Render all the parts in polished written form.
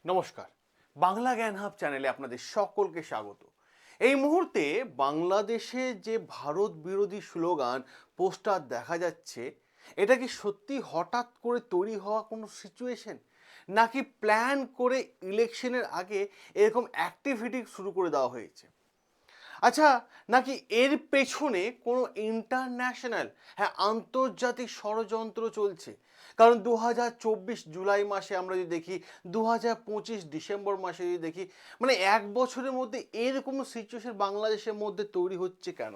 নমস্কার, বাংলা জ্ঞান হাব চ্যানেলে আপনাদের সকলকে স্বাগত। এই মুহূর্তে বাংলাদেশে যে ভারত বিরোধী স্লোগান পোস্টার দেখা যাচ্ছে, এটা কি সত্যি হঠাৎ করে তৈরি হওয়া কোনো সিচুয়েশন, নাকি প্ল্যান করে ইলেকশনের আগে এরকম অ্যাক্টিভিটি শুরু করে দেওয়া হয়েছে? আচ্ছা, নাকি এর পেছনে কোনো ইন্টারন্যাশনাল, হ্যাঁ আন্তর্জাতিক ষড়যন্ত্র চলছে? কারণ 2024 জুলাই মাসে আমরা যদি দেখি, 2025 ডিসেম্বর মাসে যদি দেখি, মানে এক বছরের মধ্যে এরকম সিচুয়েশন বাংলাদেশের মধ্যে তৈরি হচ্ছে কেন?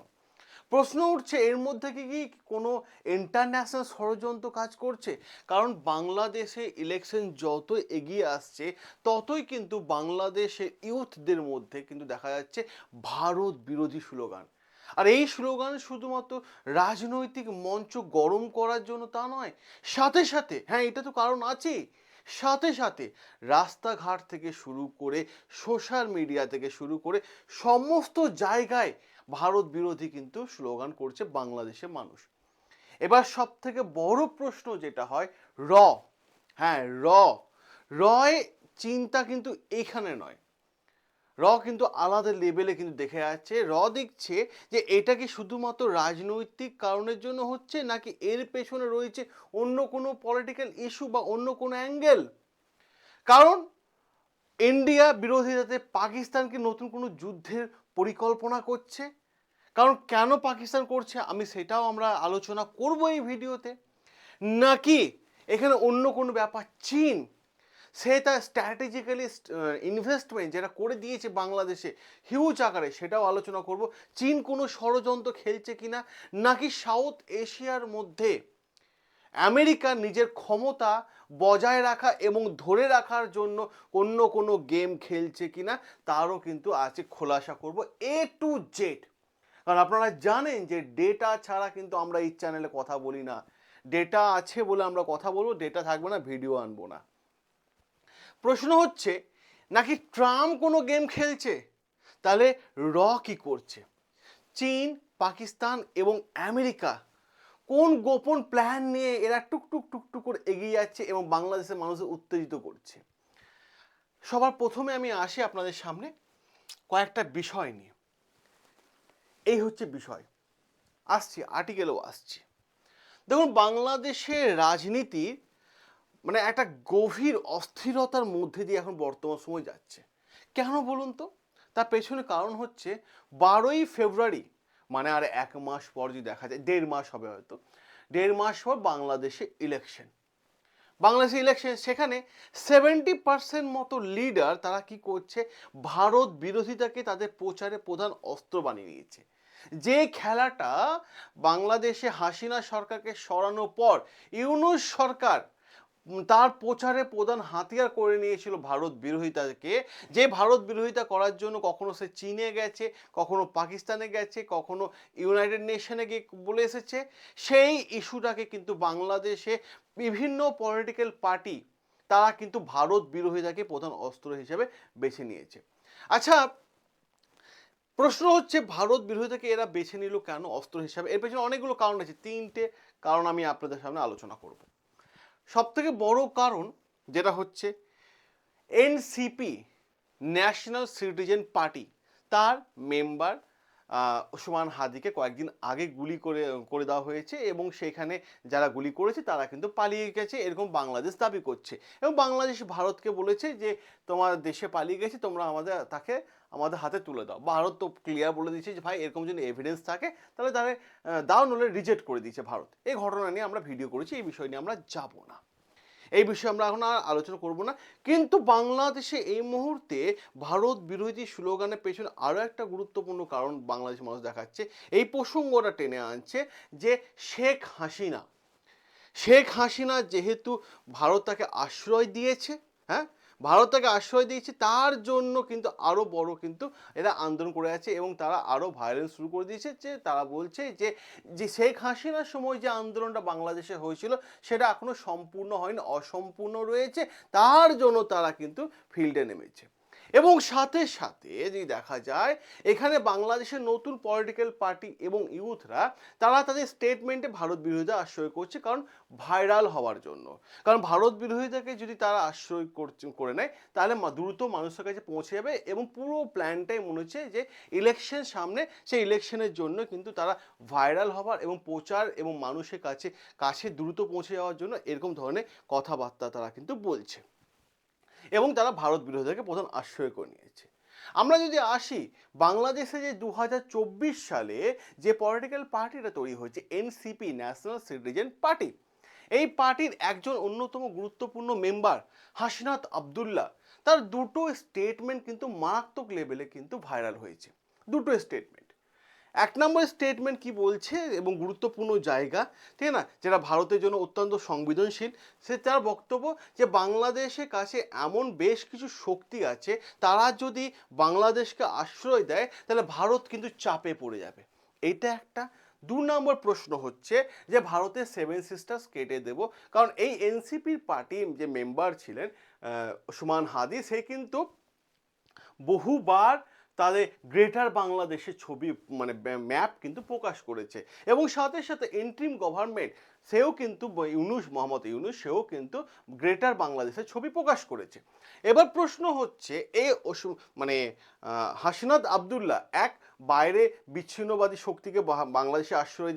প্রশ্ন উঠছে, এর মধ্যে কি কোনো ইন্টারন্যাশনাল ষড়যন্ত্র কাজ করছে? কারণ বাংলাদেশে ইলেকশন যত এগিয়ে আসছে, ততই কিন্তু বাংলাদেশের ইউথদের মধ্যে কিন্তু দেখা যাচ্ছে ভারত বিরোধী স্লোগান। আর এই স্লোগান শুধুমাত্র রাজনৈতিক মঞ্চ গরম করার জন্য তা নয়, সাথে সাথে, হ্যাঁ এটা তো কারণ আছেই, সাথে সাথে রাস্তাঘাট থেকে শুরু করে সোশ্যাল মিডিয়া থেকে শুরু করে সমস্ত জায়গায় ভারত বিরোধী কিন্তু স্লোগান করছে বাংলাদেশের মানুষ। এবার সব থেকে বড় প্রশ্ন যেটা হয়, র হ্যাঁ রয় চিন্তা কিন্তু এখানে নয়। কিন্তু আলাদা লেভেলে কিন্তু দেখে যাচ্ছে, দেখছে যে এটা কি শুধুমাত্র রাজনৈতিক কারণের জন্য হচ্ছে, নাকি এর পেছনে রয়েছে অন্য কোনো পলিটিক্যাল ইস্যু বা অন্য কোনো অ্যাঙ্গেল। কারণ ইন্ডিয়া বিরোধিতাতে পাকিস্তানকে নতুন কোনো যুদ্ধের পরিকল্পনা করছে। কারণ কেন পাকিস্তান করছে আমি সেটাও আমরা আলোচনা করব এই ভিডিওতে। নাকি এখানে অন্য কোনো ব্যাপার, চীন সে তার স্ট্র্যাটেজিক্যালি ইনভেস্টমেন্ট যেটা করে দিয়েছে বাংলাদেশে হিউজ আকারে, সেটাও আলোচনা করব। চীন কোনো ষড়যন্ত্র খেলছে কিনা, নাকি সাউথ এশিয়ার মধ্যে আমেরিকা নিজের ক্ষমতা বজায় রাখা এবং ধরে রাখার জন্য অন্য কোনো গেম খেলছে কিনা, তারও কিন্তু আছে খোলাসা করব এ টু জেড। কারণ আপনারা জানেন যে ডেটা ছাড়া কিন্তু আমরা এই চ্যানেলে কথা বলি না। ডেটা আছে বলে আমরা কথা বলবো, ডেটা থাকবে না ভিডিও আনবো না। প্রশ্ন হচ্ছে, নাকি ট্রাম্প কোনো গেম খেলছে? তাহলে কি করছে? চীন, পাকিস্তান এবং আমেরিকা কোন গোপন প্ল্যান নিয়ে এরা টুকটুক টুকটুক করে এগিয়ে যাচ্ছে এবং বাংলাদেশের মানুষকে উত্তেজিত করছে? সবার প্রথমে আমি আসি আপনাদের সামনে কয়েকটা বিষয় নিয়ে। এই হচ্ছে বিষয়, আসছি আর্টিকেলেও আসছি। দেখুন, বাংলাদেশের রাজনীতি মানে একটা গভীর অস্থিরতার মধ্যে দিয়ে এখন বর্তমান সময় যাচ্ছে। কেন বলুন তো? তার পেছনে কারণ হচ্ছে 12ই ফেব্রুয়ারি, মানে আর এক মাস পর যদি দেখা যায়, 1.5 মাস হবে হয়তো, 1.5 মাস পর বাংলাদেশে ইলেকশন। বাংলাদেশে ইলেকশন, সেখানে 70% মতো লিডার তারা কি করছে, ভারত বিরোধিতাকে তাদের প্রচারে প্রধান অস্ত্র বানিয়ে নিয়েছে। যে খেলাটা বাংলাদেশে হাসিনা সরকারকে সরানোর পর ইউনূস সরকার তার প্রচারে প্রধান হাতিয়ার করে নিয়েছিল ভারত বিরোধিতাকে, যে ভারত বিরোধিতা করার জন্য কখনো সে চীনে গেছে, কখনো পাকিস্তানে গেছে, কখনো ইউনাইটেড নেশনে গিয়ে বলে এসেছে, সেই ইস্যুটাকে কিন্তু বাংলাদেশে বিভিন্ন পলিটিক্যাল পার্টি তারা কিন্তু ভারত বিরোধিতাকে প্রধান অস্ত্র হিসেবে বেছে নিয়েছে। আচ্ছা, প্রশ্ন হচ্ছে ভারত বিরোধিতাকে এরা বেছে নিল কেন অস্ত্র হিসাবে? এর পেছনে অনেকগুলো কারণ আছে, 3টে কারণ আমি আপনাদের সামনে আলোচনা করব। সব থেকে বড় কারণ যেটা হচ্ছে, এনসিপি, ন্যাশনাল সিটিজেন পার্টি, তার মেম্বার ওসমান হাদিকে কয়েকদিন আগে গুলি করে দেওয়া হয়েছে এবং সেখানে যারা গুলি করেছে তারা কিন্তু পালিয়ে গেছে, এরকম বাংলাদেশ দাবি করছে। এবং বাংলাদেশ ভারতকে বলেছে যে তোমার দেশে পালিয়ে গেছে, তোমরা তাকে আমাদের হাতে তুলে দাও। ভারত তো ক্লিয়ার বলে দিয়েছে যে ভাই এরকম যদি এভিডেন্স থাকে তাহলে তাহলে দাও, নলে রিজেক্ট করে দিয়েছে ভারত। এই ঘটনা নিয়ে আমরা ভিডিও করেছি, এই বিষয় নিয়ে আমরা যাব না, এই বিষয়ে আমরা এখন আর আলোচনা করব না। কিন্তু বাংলাদেশে এই মুহূর্তে ভারত বিরোধী স্লোগানের পেছনে আরও একটা গুরুত্বপূর্ণ কারণ বাংলাদেশের মানুষ দেখাচ্ছে, এই প্রসঙ্গটা টেনে আনছে যে শেখ হাসিনা যেহেতু ভারত তাকে আশ্রয় দিয়েছে, হ্যাঁ ভারত তাকে আশ্রয় দিয়েছে, তার জন্য কিন্তু আরও বড় কিন্তু এরা আন্দোলন করে আছে এবং তারা আরও ভায়োলেন্স শুরু করে দিয়েছে। যে তারা বলছে যে যে শেখ হাসিনার সময় যে আন্দোলনটা বাংলাদেশে হয়েছিল সেটা এখনও সম্পূর্ণ হয়নি, অসম্পূর্ণ রয়েছে, তার জন্য তারা কিন্তু ফিল্ডে নেমেছে। এবং সাথে সাথে যদি দেখা যায় এখানে বাংলাদেশের নতুন পলিটিক্যাল পার্টি এবং ইউথরা তারা তাদের স্টেটমেন্টে ভারত বিরোধিতা আশ্রয় করছে, কারণ ভাইরাল হওয়ার জন্য। কারণ ভারত বিরোধিতাকে যদি তারা আশ্রয় করে নেয় তাহলে দ্রুত মানুষের কাছে পৌঁছে যাবে, এবং পুরো প্ল্যানটাই মনে হচ্ছে যে ইলেকশন সামনে, সেই ইলেকশনের জন্য কিন্তু তারা ভাইরাল হওয়ার এবং প্রচার এবং মানুষের কাছে কাছে দ্রুত পৌঁছে যাওয়ার জন্য এরকম ধরনের কথাবার্তা তারা কিন্তু বলছে, এবং তারা ভারত বিরোধিতাকে প্রধান আশ্রয় করে নিয়েছে। আমরা যদি আসি বাংলাদেশে যে 2024 সালে যে পলিটিক্যাল পার্টিটা তৈরি হয়েছে এনসিপি, ন্যাশনাল সিটিজেন পার্টি, এই পার্টির একজন অন্যতম গুরুত্বপূর্ণ মেম্বার হাসনাত আবদুল্লাহ, তার দুটো স্টেটমেন্ট কিন্তু মারাত্মক লেভেলে কিন্তু ভাইরাল হয়েছে। দুটো স্টেটমেন্ট, এক নম্বর স্টেটমেন্ট কি বলছে এবং গুরুত্বপূর্ণ জায়গা, ঠিক না, যেটা ভারতের জন্য অত্যন্ত সংবেদনশীল, সে তার বক্তব্য যে বাংলাদেশের কাছে এমন বেশ কিছু শক্তি আছে, তারা যদি বাংলাদেশকে আশ্রয় দেয় তাহলে ভারত কিন্তু চাপে পড়ে যাবে। এইটা একটা। দু নম্বর প্রশ্ন হচ্ছে যে ভারতের সেভেন সিস্টার্স কেটে দেব, কারণ এই এনসিপির পার্টি যে মেম্বার ছিলেন সুমান হাদি, সে কিন্তু বহুবার তাদের গ্রেটার বাংলাদেশের ছবি মানে ম্যাপ কিন্তু প্রকাশ করেছে, এবং সাথে সাথে ইন্ট্রিম গভর্নমেন্ট সেও কিন্তু মোহাম্মদ ইউনুস সেও কিন্তু গ্রেটার বাংলাদেশের ছবি প্রকাশ করেছে। এবার প্রশ্ন হচ্ছে এই মানে হাসনাত আবদুল্লাহ এক বাইরে বিচ্ছিন্নবাদী শক্তিকে বাংলাদেশে আশ্রয়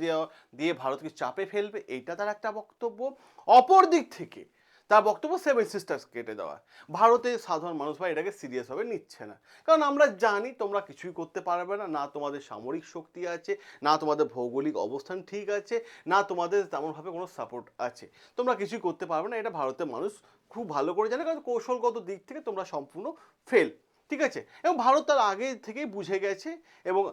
দিয়ে ভারতকে চাপে ফেলবে, এইটা তার একটা বক্তব্য। অপর দিক থেকে তার বক্তব্য সেভেন সিস্টার্স কেটে দেওয়া। ভারতের সাধারণ মানুষ ভাই এটাকে সিরিয়াসভাবে নিচ্ছে না, কারণ আমরা জানি তোমরা কিছুই করতে পারবে না, না তোমাদের সামরিক শক্তি আছে, না তোমাদের ভৌগোলিক অবস্থান ঠিক আছে, না তোমাদের তেমনভাবে কোনো সাপোর্ট আছে, তোমরা কিছুই করতে পারবে না, এটা ভারতের মানুষ খুব ভালো করে জানে, কারণ কৌশলগত দিক থেকে তোমরা সম্পূর্ণ ফেল, ঠিক আছে। এবং ভারত তার আগে থেকেই বুঝে গেছে, এবং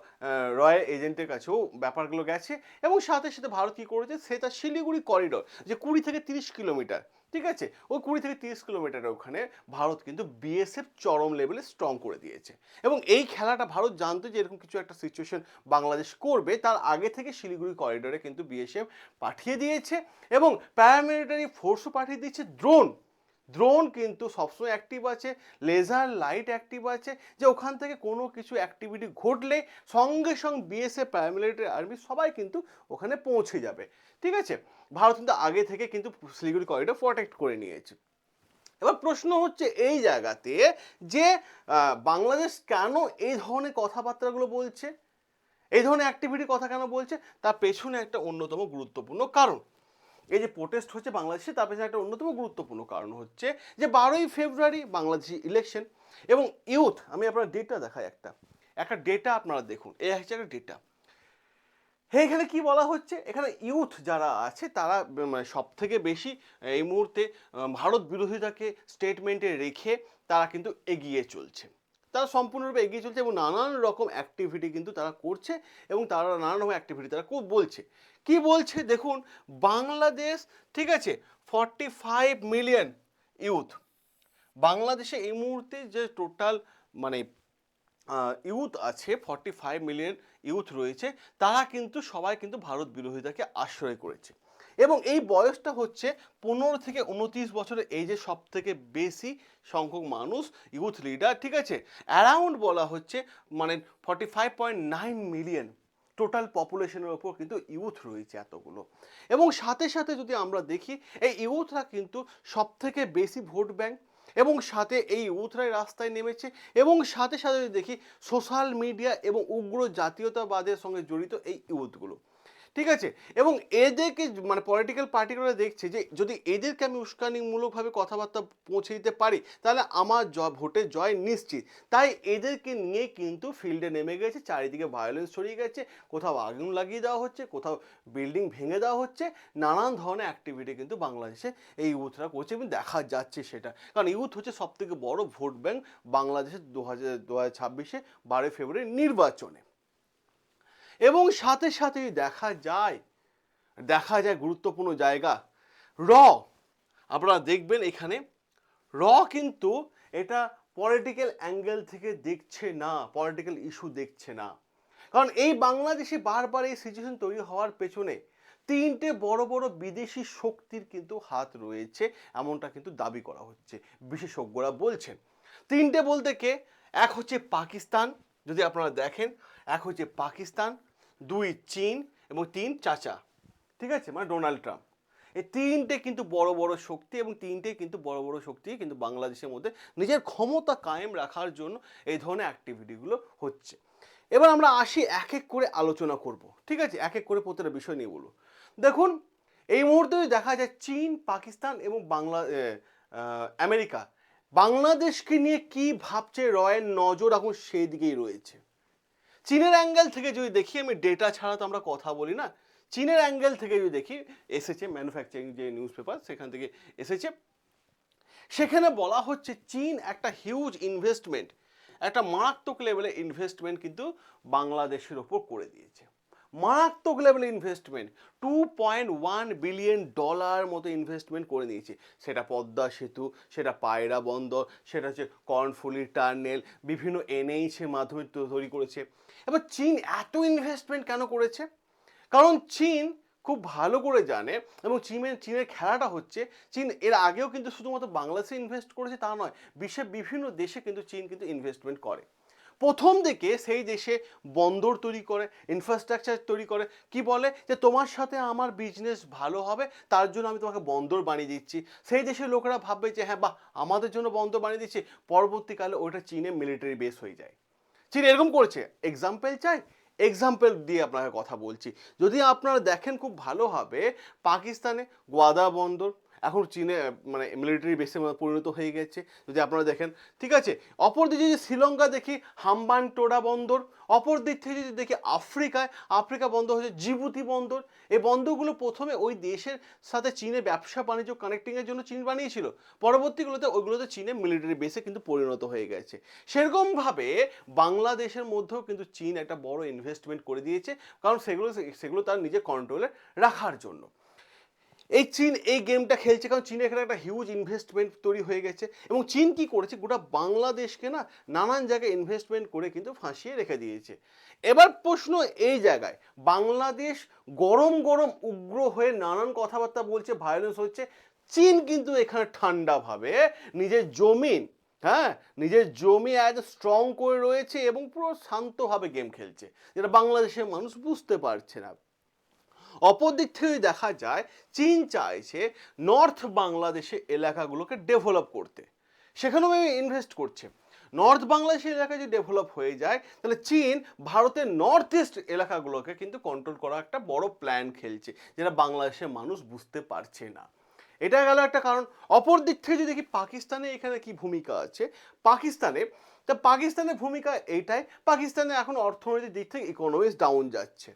রয়্যাল এজেন্টের কাছেও ব্যাপারগুলো গেছে, এবং সাথে সাথে ভারত কী করেছে, সেটা শিলিগুড়ি করিডোর যে 20 থেকে 30 কিলোমিটার, ঠিক আছে, ওই 20 থেকে 30 কিলোমিটারের ওখানে ভারত কিন্তু বিএসএফ চরম লেভেলে স্ট্রং করে দিয়েছে, এবং এই খেলাটা ভারত জানতো যে এরকম কিছু একটা সিচুয়েশন বাংলাদেশ করবে, তার আগে থেকে শিলিগুড়ি করিডোরে কিন্তু বিএসএফ পাঠিয়ে দিয়েছে, এবং প্যারামিলিটারি ফোর্সও পাঠিয়ে দিয়েছে। ড্রোন কিন্তু সবসময় অ্যাক্টিভ আছে, লেজার লাইট অ্যাক্টিভ আছে, যে ওখান থেকে কোনো কিছু অ্যাক্টিভিটি ঘটলে সঙ্গে সঙ্গে বিএসএফ, প্যারামিলিটারি আর্মি সবাই কিন্তু ওখানে পৌঁছে যাবে, ঠিক আছে। ভারত কিন্তু আগে থেকে কিন্তু শিলিগুড়ি করিডোর প্রোটেক্ট করে নিয়েছে। এবার প্রশ্ন হচ্ছে এই জায়গাতে যে বাংলাদেশ কেন এই ধরনের কথাবার্তাগুলো বলছে, এই ধরনের অ্যাক্টিভিটির কথা কেন বলছে, তার পেছনে একটা অন্যতম গুরুত্বপূর্ণ কারণ, এই যে প্রোটেস্ট হচ্ছে বাংলাদেশে, তার পেছনে একটা অন্যতম গুরুত্বপূর্ণ কারণ হচ্ছে যে 12ই ফেব্রুয়ারি বাংলাদেশি ইলেকশন, এবং ইউথ, আমি আপনার ডেটা দেখাই, একটা ডেটা আপনারা দেখুন, এই হচ্ছে একটা ডেটা। এখানে কি বলা হচ্ছে, এখানে ইউথ যারা আছে তারা মানে সব থেকে বেশি এই মুহূর্তে ভারত বিরোধিতাকে স্টেটমেন্টে রেখে তারা কিন্তু এগিয়ে চলছে, তারা সম্পূর্ণরূপে এগিয়ে চলছে, এবং নানান রকম অ্যাক্টিভিটি কিন্তু তারা করছে, এবং তারা নানান রকম অ্যাক্টিভিটি তারা বলছে। কি বলছে দেখুন, বাংলাদেশ, ঠিক আছে, 45 মিলিয়ন ইউথ, বাংলাদেশে এই মুহূর্তে যে টোটাল মানে ইউথ আছে 45 মিলিয়ন ইউথ রয়েছে, তারা কিন্তু সবাই কিন্তু ভারত বিরোধিতাকে আশ্রয় করেছে, এবং এই বয়সটা হচ্ছে 15 থেকে 29 বছরের, এই যে সব থেকে বেশি সংখ্যক মানুষ ইউথ লিডার, ঠিক আছে, অ্যারাউন্ড বলা হচ্ছে মানে 45.9 মিলিয়ন টোটাল পপুলেশনের ওপর কিন্তু ইউথ রয়েছে এতগুলো, এবং সাথে সাথে যদি আমরা দেখি এই ইউথরা কিন্তু সব থেকে বেশি ভোট ব্যাংক, এবং সাথে এই ইউথরাই রাস্তায় নেমেছে, এবং সাথে সাথে যদি দেখি সোশ্যাল মিডিয়া এবং উগ্র জাতীয়তাবাদের সঙ্গে জড়িত এই ইউথগুলো, ঠিক আছে, এবং এদেরকে মানে পলিটিক্যাল পার্টিগুলো দেখছে যে যদি এদেরকে আমি উস্কানিমূলকভাবে কথাবার্তা পৌঁছে দিতে পারি তাহলে আমার ভোটে জয় নিশ্চিত, তাই এদেরকে নিয়ে কিন্তু ফিল্ডে নেমে গেছে, চারিদিকে ভায়োলেন্স ছড়িয়ে গেছে, কোথাও আগুন লাগিয়ে দেওয়া হচ্ছে, কোথাও বিল্ডিং ভেঙে দেওয়া হচ্ছে, নানান ধরনের অ্যাক্টিভিটি কিন্তু বাংলাদেশে এই ইউথরা করছে, এবং দেখা যাচ্ছে সেটা, কারণ ইউথ হচ্ছে সবথেকে বড় ভোট ব্যাংক বাংলাদেশের 2026 12 ফেব্রুয়ারি নির্বাচনে। এবং সাথে সাথে দেখা যায় গুরুত্বপূর্ণ জায়গা র, আপনারা দেখবেন এখানে র কিন্তু এটা পলিটিক্যাল অ্যাঙ্গেল থেকে দেখছে না, পলিটিক্যাল ইস্যু দেখছে না, কারণ এই বাংলাদেশে বারবার এই সিচুয়েশন তৈরি হওয়ার পেছনে 3টে বড় বড় বিদেশি শক্তির কিন্তু হাত রয়েছে, এমনটা কিন্তু দাবি করা হচ্ছে, বিশেষজ্ঞরা বলছেন। তিনটে বলতে কে? এক হচ্ছে পাকিস্তান, যদি আপনারা দেখেন, এক হচ্ছে পাকিস্তান, দুই চীন, এবং তিন চাচা, ঠিক আছে, মানে ডোনাল্ড ট্রাম্প। এই তিনটে কিন্তু বড় বড় শক্তি, এবং তিনটে কিন্তু বড় বড় শক্তি কিন্তু বাংলাদেশের মধ্যে নিজের ক্ষমতা কায়েম রাখার জন্য এই ধরনের অ্যাক্টিভিটিগুলো হচ্ছে। এবার আমরা আসি, এক এক করে আলোচনা করব, ঠিক আছে, এক এক করে প্রতিটা বিষয় নিয়ে বলবো। দেখুন, এই মুহূর্তে দেখা যায় চীন, পাকিস্তান এবং আমেরিকা বাংলাদেশকে নিয়ে কি ভাবছে, রয়ের নজর এখন সেই দিকেই রয়েছে। চীনের অ্যাঙ্গেল থেকে যদি দেখি, আমি ডেটা ছাড়া তো আমরা কথা বলি না, চীনের অ্যাঙ্গেল থেকে যদি দেখি, এসেছে ম্যানুফ্যাকচারিং যে নিউজ পেপার সেখান থেকে এসেছে, সেখানে বলা হচ্ছে চীন একটা হিউজ ইনভেস্টমেন্ট, একটা মারাত্মক লেভেলের ইনভেস্টমেন্ট কিন্তু বাংলাদেশের ওপর করে দিয়েছে। মারাত্মক লেভেলের ইনভেস্টমেন্ট, $2.1 বিলিয়ন মতো ইনভেস্টমেন্ট করে নিয়েছে। সেটা পদ্মা সেতু, সেটা পায়রা বন্দর, সেটা হচ্ছে কর্ণফুলি টার্নেল, বিভিন্ন এনএইচ এর মাধ্যমে তৈরি করেছে। এবার চীন এত ইনভেস্টমেন্ট কেন করেছে? কারণ চীন খুব ভালো করে জানে, এবং চীনের খেলাটা হচ্ছে, চীন এর আগেও কিন্তু শুধুমাত্র বাংলাদেশে ইনভেস্ট করেছে তা নয়, বিশ্বের বিভিন্ন দেশে কিন্তু চীন কিন্তু ইনভেস্টমেন্ট করে। প্রথম দিকে সেই দেশে বন্দর তৈরি করে, ইনফ্রাস্ট্রাকচার তৈরি করে, কি বলে যে তোমার সাথে আমার বিজনেস ভালো হবে, তার জন্য আমি তোমাকে বন্দর বানিয়ে দিচ্ছি। সেই দেশের লোকেরা ভাববে যে হ্যাঁ বাহ, আমাদের জন্য বন্দর বানিয়ে দিচ্ছে, পরবর্তীকালে ওটা চীনে মিলিটারি বেস হয়ে যায়। চীন এরকম করেছে। এক্সাম্পল চাই, এক্সাম্পল দিয়ে আপনাকে কথা বলছি। যদি আপনারা দেখেন খুব ভালো হবে, পাকিস্তানে গোয়াদা বন্দর এখন চীনে মানে মিলিটারি বেসে পরিণত হয়ে গেছে, যদি আপনারা দেখেন, ঠিক আছে। অপর দিকে যদি শ্রীলঙ্কা দেখি, হাম্বানটোড়া বন্দর। অপর দিক থেকে যদি দেখি আফ্রিকা বন্দর হচ্ছে জিবুতি বন্দর। এই বন্দরগুলো প্রথমে ওই দেশের সাথে চীনের ব্যবসা বাণিজ্য কানেক্টিংয়ের জন্য চীন বানিয়েছিল, পরবর্তীগুলোতে ওইগুলোতে চীনে মিলিটারি বেসে কিন্তু পরিণত হয়ে গেছে। সেরকমভাবে বাংলাদেশের মধ্যেও কিন্তু চীন একটা বড় ইনভেস্টমেন্ট করে দিয়েছে, কারণ সেগুলো তার নিজের কন্ট্রোলে রাখার জন্য। এই চীন এই গেমটা খেলছে কারণ চীনের এখানে একটা হিউজ ইনভেস্টমেন্ট তৈরি হয়ে গেছে, এবং চীন কি করেছে, গোটা বাংলাদেশকে না নানান জায়গায় ইনভেস্টমেন্ট করে কিন্তু ফাঁসিয়ে রেখে দিয়েছে। এবার প্রশ্ন এই জায়গায়, বাংলাদেশ গরম গরম উগ্র হয়ে নানান কথাবার্তা বলছে, ভায়োলেন্স হচ্ছে, চীন কিন্তু এখানে ঠান্ডাভাবে নিজের জমিন, হ্যাঁ, নিজের জমি এত স্ট্রং করে রয়েছে এবং পুরো শান্তভাবে গেম খেলছে, যেটা বাংলাদেশের মানুষ বুঝতে পারছে না। অপর দিক থেকে দেখা যায়, চীন চাইছে নর্থ বাংলাদেশের এলাকাগুলোকে ডেভেলপ করতে, সেখানেও ইনভেস্ট করছে। নর্থ বাংলাদেশের এলাকা যদি ডেভেলপ হয়ে যায়, তাহলে চীন ভারতের নর্থ ইস্ট এলাকাগুলোকে কিন্তু কন্ট্রোল করা একটা বড় প্ল্যান খেলছে, যেটা বাংলাদেশের মানুষ বুঝতে পারছে না। এটা গেল একটা কারণ। অপর দিক থেকে যদি দেখি পাকিস্তানে এখানে কি ভূমিকা আছে, পাকিস্তানের ভূমিকা এইটাই, পাকিস্তানে এখন অর্থনৈতিক দিক থেকে ইকোনমিক্স ডাউন যাচ্ছে,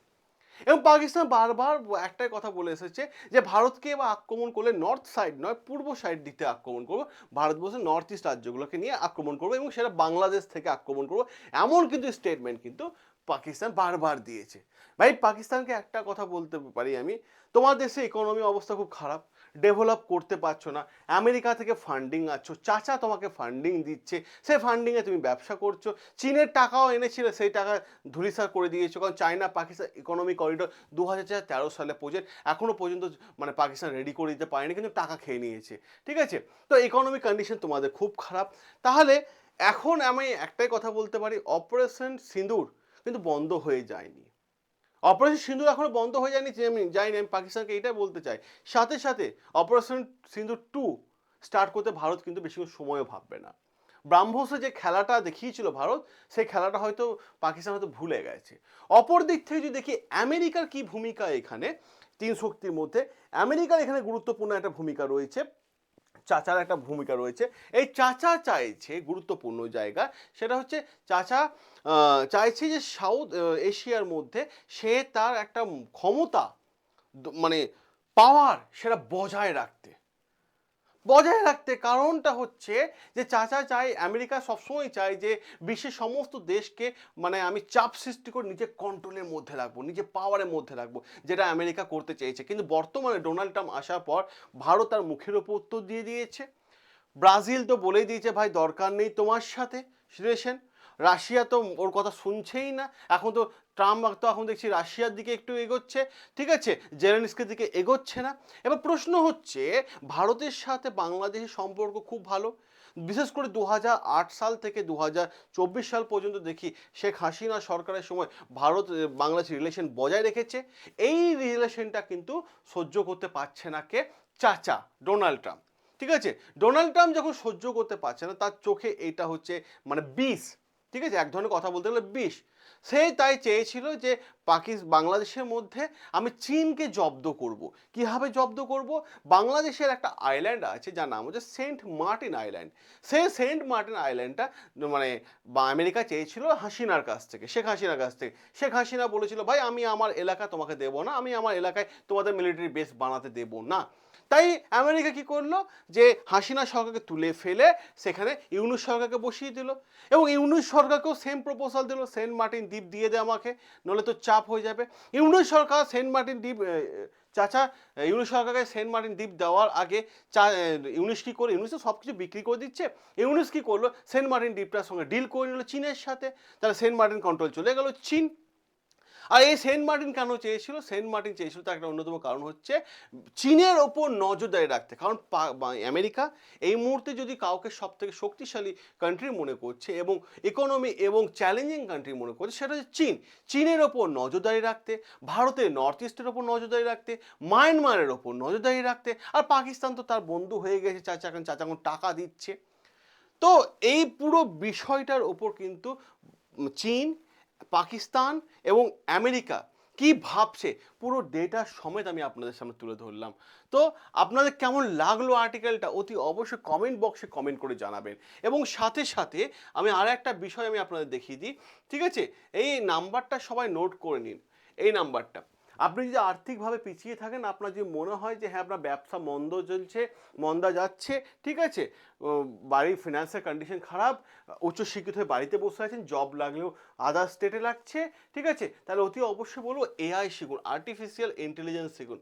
এবং পাকিস্তান বারবার একটাই কথা বলে এসেছে যে ভারতকে এবার আক্রমণ করলে নর্থ সাইড নয়, পূর্ব সাইড দিতে আক্রমণ করবো, ভারতবর্ষের নর্থ ইস্ট রাজ্যগুলোকে নিয়ে আক্রমণ করবো, এবং সেটা বাংলাদেশ থেকে আক্রমণ করবো, এমন কিন্তু স্টেটমেন্ট কিন্তু পাকিস্তান বারবার দিয়েছে। ভাই, পাকিস্তানকে একটা কথা বলতে পারি আমি, তোমার দেশে ইকোনমি অবস্থা খুব খারাপ, ডেভেলপ করতে পারছো না, আমেরিকা থেকে ফান্ডিং আছো, চাচা তোমাকে ফান্ডিং দিচ্ছে, সেই ফান্ডিংয়ে তুমি ব্যবসা করছো, চীনের টাকাও এনেছিলে, সেই টাকা ধুলিসাৎ করে দিয়েছো, কারণ চায়না পাকিস্তান ইকোনমিক করিডোর 2013 সালে প্রজেক্ট এখনও পর্যন্ত মানে পাকিস্তান রেডি করে দিতে পারেনি, কিন্তু টাকা খেয়ে নিয়েছে, ঠিক আছে। তো ইকোনমিক কন্ডিশন তোমাদের খুব খারাপ। তাহলে এখন আমি একটাই কথা বলতে পারি, অপারেশন সিঁদুর কিন্তু বন্ধ হয়ে যায়নি, অপারেশন সিঁদুর এখনো বন্ধ হয়ে যায়নি, আমি পাকিস্তানকে এটাই বলতে চাই। সাথে সাথে অপারেশন সিঁদুর 2 স্টার্ট করতে ভারত কিন্তু বেশি সময়ও ভাববে না। ব্রাহ্মসে যে খেলাটা দেখিয়েছিল ভারত, সেই খেলাটা হয়তো পাকিস্তান হয়তো ভুলে গেছে। অপর দিক থেকে যদি দেখি আমেরিকার কি ভূমিকা এখানে, তিন শক্তির মধ্যে আমেরিকার এখানে গুরুত্বপূর্ণ একটা ভূমিকা রয়েছে, চাচার একটা ভূমিকা রয়েছে। এই চাচা চাইছে গুরুত্বপূর্ণ জায়গা, সেটা হচ্ছে চাচা চাইছে যে সাউথ এশিয়ার মধ্যে সে তার একটা ক্ষমতা, মানে পাওয়ার, সেটা বজায় রাখতে কারণটা হচ্ছে যে চাচা চায়, আমেরিকা সবসময় চায় যে বিশ্বের সমস্ত দেশকে মানে আমি চাপ সৃষ্টি করে নিজের কন্ট্রোলের মধ্যে রাখবো, নিজের পাওয়ারের মধ্যে রাখবো, যেটা আমেরিকা করতে চেয়েছে। কিন্তু বর্তমানে ডোনাল্ড ট্রাম্প আসার পর ভারত তার মুখের ওপর উত্তর দিয়ে দিয়েছে। ব্রাজিল তো বলেই দিয়েছে ভাই দরকার নেই তোমার সাথে রিলেশন, রাশিয়া তো ওর কথা শুনছেই না, এখন তো ট্রাম্প তো এখন দেখছি রাশিয়ার দিকে একটু এগোচ্ছে, ঠিক আছে, জেলেনস্কির দিকে এগোচ্ছে না। এবার প্রশ্ন হচ্ছে ভারতের সাথে বাংলাদেশের সম্পর্ক খুব ভালো, বিশেষ করে 2008 সাল থেকে 2024 সাল পর্যন্ত দেখি শেখ হাসিনা সরকারের সময় ভারত বাংলাদেশ রিলেশন বজায় রেখেছে। এই রিলেশনটা কিন্তু সহ্য করতে পারছে না কে? চাচা ডোনাল্ড ট্রাম্প। ঠিক আছে, ডোনাল্ড ট্রাম্প যখন সহ্য করতে পারছে না, তার চোখে এটা হচ্ছে মানে বিষ, ঠিক আছে, এক ধরনের কথা বলতে গেলে বিষ। সে তাই চেয়েছিল যে বাংলাদেশের মধ্যে আমি চীনকে জব্দ করব। কিভাবে জব্দ করব? বাংলাদেশের একটা আইল্যান্ড আছে যার নাম হচ্ছে সেন্ট মার্টিন আইল্যান্ড। সেই সেন্ট মার্টিন আইল্যান্ডটা মানে আমেরিকা চেয়েছিল হাসিনার কাছ থেকে, শেখ হাসিনার কাছ থেকে। শেখ হাসিনা বলেছিল, ভাই আমি আমার এলাকা তোমাকে দেবো না, আমি আমার এলাকায় তোমাদের মিলিটারি বেস বানাতে দেবো না। তাই আমেরিকা কি করলো, যে হাসিনা সরকারকে তুলে ফেলে সেখানে ইউনূস সরকারকে বসিয়ে দিল, এবং ইউনূস সরকারকেও সেম প্রপোজাল দিল, সেন্ট মার্টিন দ্বীপ দিয়ে দে আমাকে, নলে তো চাপ হয়ে যাবে। ইউনূস সরকার সেন্ট মার্টিন দ্বীপ চাচা ইউনূস সরকারকে সেন্ট মার্টিন দ্বীপ দেওয়ার আগে ইউনূস কি করে, ইউনূস তো সব কিছু বিক্রি করে দিচ্ছে, ইউনূস কি করলো, সেন্ট মার্টিন দ্বীপটার সঙ্গে ডিল করে নিল চীনের সাথে, তাহলে সেন্ট মার্টিন কন্ট্রোল চলে গেল চীন। আর এই সেন্ট মার্টিন কেন চেয়েছিল? সেন্ট মার্টিন চেয়েছিল তার একটা অন্যতম কারণ হচ্ছে চীনের ওপর নজরদারি রাখতে। কারণ আমেরিকা এই মুহূর্তে যদি কাউকে সব থেকে শক্তিশালী কান্ট্রি মনে করছে এবং ইকোনমি এবং চ্যালেঞ্জিং কান্ট্রি মনে করছে, সেটা হচ্ছে চীন। চীনের ওপর নজরদারি রাখতে, ভারতের নর্থ ইস্টের ওপর নজরদারি রাখতে, মায়ানমারের ওপর নজরদারি রাখতে, আর পাকিস্তান তো তার বন্ধু হয়ে গেছে, চাচা এখন টাকা দিচ্ছে। তো এই পুরো বিষয়টার ওপর কিন্তু চীন, পাকিস্তান এবং আমেরিকা কি ভাবছে পুরো ডেটা সমেত আমি আপনাদের সামনে তুলে ধরলাম। তো আপনাদের কেমন লাগলো আর্টিকেলটা অতি অবশ্যই কমেন্ট বক্সে কমেন্ট করে জানাবেন। এবং সাথে সাথে আমি আর একটা বিষয় আমি আপনাদের দেখিয়ে দিই, ঠিক আছে, এই নাম্বারটা সবাই নোট করে নিন। এই নাম্বারটা, আপনি যদি আর্থিকভাবে পিছিয়ে থাকেন, আপনার যদি মনে হয় যে হ্যাঁ আপনার ব্যবসা মন্দ চলছে, মন্দা যাচ্ছে, ঠিক আছে, বাড়ির ফিনান্সিয়াল কন্ডিশন খারাপ, উচ্চশিক্ষিত হয়ে বাড়িতে বসে আছেন, জব লাগলেও আদার স্টেটে লাগছে, ঠিক আছে, তাহলে অতি অবশ্যই বলবো এআই শিখুন, আর্টিফিশিয়াল ইন্টেলিজেন্স শিখুন।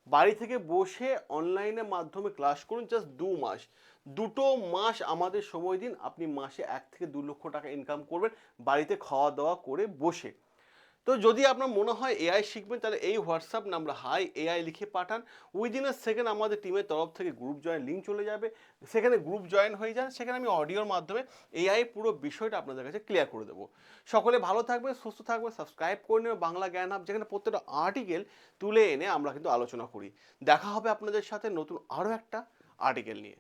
বাড়ি থেকে বসে অনলাইনের মাধ্যমে ক্লাস করুন, জাস্ট 2 মাস, 2 মাস আমাদের সময় দিন, আপনি মাসে 1 থেকে 2 লক্ষ টাকা ইনকাম করবেন বাড়িতে খাওয়া দাওয়া করে বসে। তো যদি আপনার মনে হয় এআই শিখবেন, তাহলে এই হোয়াটসঅ্যাপ নাম্বার হাই এআই লিখে পাঠান, উইদিন এ সেকেন্ড আমাদের টিমের তরফ থেকে গ্রুপ জয়েন লিঙ্ক চলে যাবে, সেখানে গ্রুপ জয়েন হয়ে যান, সেখানে আমি অডিওর মাধ্যমে এআই পুরো বিষয়টা আপনাদের কাছে ক্লিয়ার করে দেবো। সকলে ভালো থাকবে, সুস্থ থাকবে, সাবস্ক্রাইব করে নেবে বাংলা জ্ঞান হাব, যেখানে প্রত্যেকটা আর্টিকেল তুলে এনে আমরা কিন্তু আলোচনা করি। দেখা হবে আপনাদের সাথে নতুন আরও একটা আর্টিকেল নিয়ে।